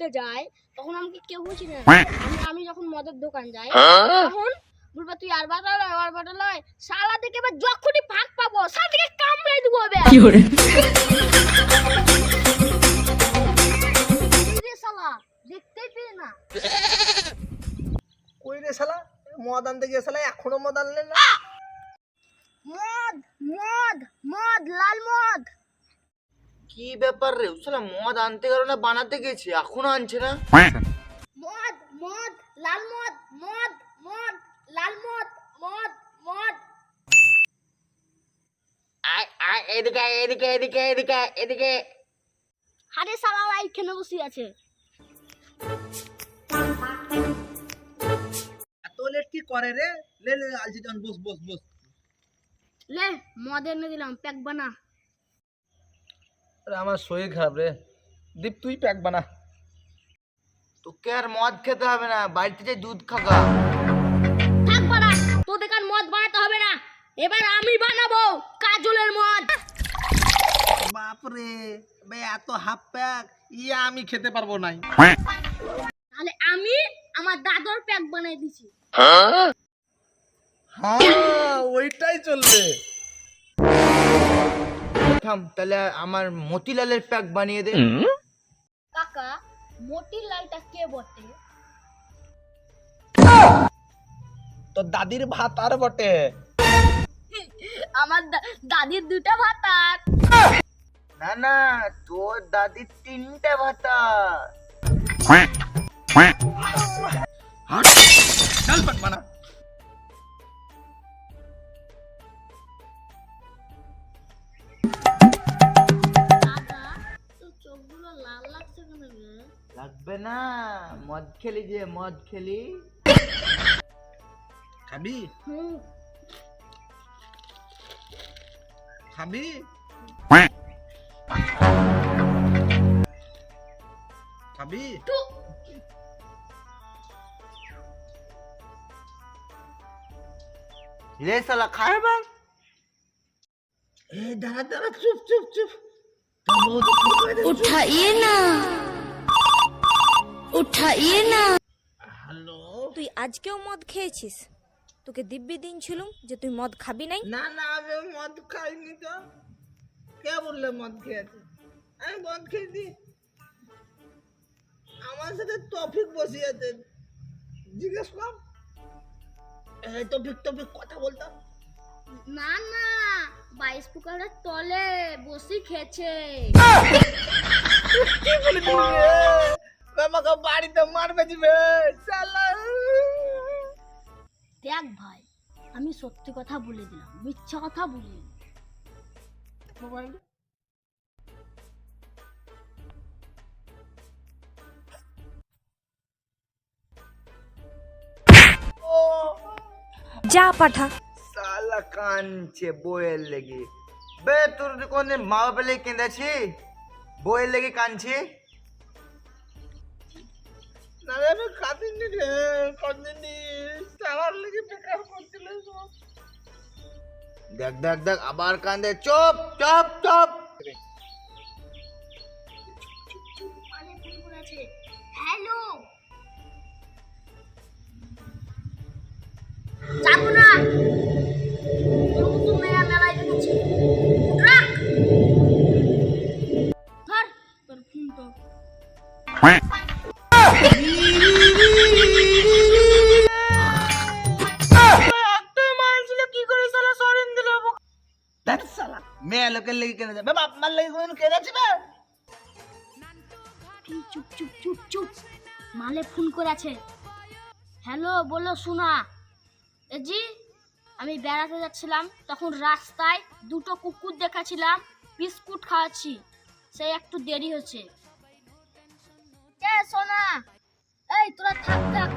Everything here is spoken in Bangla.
আনতে যাই তখন আমাকে কেউ বুঝি না। আমি যখন মদের দোকান যাই তখন বলবা তুই আর বাটা লয় শালা থেকে এবার যখনই ভাগ পাবো শালা থেকে কামড়ে দেবো হবে। কি করে শালা দেখতেই পেয়ে না কই রে শালা মদ আনতে গিয়ে শালা এখনো মদ আনলে না? মদ মদ মদ লাল মদ। কি ব্যাপার রে শালা মদ আনতে গেল না বানাতে গেছে এখনো আনছে না? মদ মদ লাল মদ মদ মদ লাল মদ মদ মদ। এদিকে এদিকে এদিকে এদিকে এদিকে। আরে শালা এইখানে বসে আছে। এত লেট কি করে রে? লে লে আলজি জন বস বস বস। লে মদ এনে দিলাম প্যাক বানা। আরে আমার শরীর খারাপ রে। দীপ তুই প্যাক বানা। তোকে আর মদ খেতে হবে না, বাড়িতে যে দুধ খাগা। থাক বাড়া, তোদের কার মদ বানাতে হবে না, এবার আমি বানাবো কাজলের মদ। বাপ রে বে এত হাফ প্যাক ইয়া আমি খেতে পারবো নাই। তাহলে আমি আমার দাদুর প্যাক বানাই দিছি। হ্যাঁ ওইটাই চলবে। থাম তাহলে আমার মতিলালের প্যাক বানিয়ে দে। কাকা মতিলালটা কে বটে? তোর দাদির ভাত আর বটে। আমার দাদির দুটা ভাতার। না না তোর দাদির 3টে ভাতা। চল প্যাক বানা। দাদা তোর চোখগুলো লাল লাগছে কেন রে? লাগবে না, মদ খেলি যে মদ খেলি। খাবি খাবি? খাবি? রে শালা খাইবা। এ দাঁড়া দাঁড়া চুপ চুপ চুপ। उठाइए ना उठाइए ना। হ্যালো তুই আজকেও মদ খেয়েছিস? তোকে দিব্যি দিন ছিলুম যে তুই মদ খাবি নাই। না না আমি মদ খাইনি তো। কে বললে মদ খেয়েছে? আমি মদ খেয়েছি। আমার সাথে তফিক বসে আছে, জিজ্ঞেস কর। এই তফিক তফিক কথা বলতো। না না 22 পুকারের তলে বসি খেছে। কি বলে দিবি রে? আমাকে বাড়িতে মারবে দিবে শালা। দেখ ভাই আমি সত্যি কথা বলে দিলাম, মিথ্যা কথা বলিনি। মোবাইল যা পাঠা। শালা কানছে বইয়ের লেগে। বে তোর কোন মা বাবা লেগে কেঁদেছি, বইয়ের লেগে কানছি। না রে আমি কাঁদিনি রে, কাঁদিনি। শালার লেগে বেকার করছিল সব। দেখ দেখ দেখ আবার কান্দে। চুপ চুপ চুপ। হ্যালো যাবো না, তোর মতো মেয়েরা মেলায় দেখেছি। রাখ ধর তোর ফোন তো। দেখ শালা মেয়ে লোকের লেগে কেঁদে যাবে, বাপ মার লেগে কোনদিন কেঁদেছি বে? তুই চুপ চুপ চুপ চুপ, মালে ফোন করেছে। হ্যালো বলো শোনা। জি আমি বেড়াতে যাচ্ছিলাম, তখন রাস্তায় দুটো কুকুর দেখাছিলাম, বিস্কুট খাওয়াচ্ছি, সেই একটু দেরি হচ্ছে। এ সোনা এই তোরা থাক থাক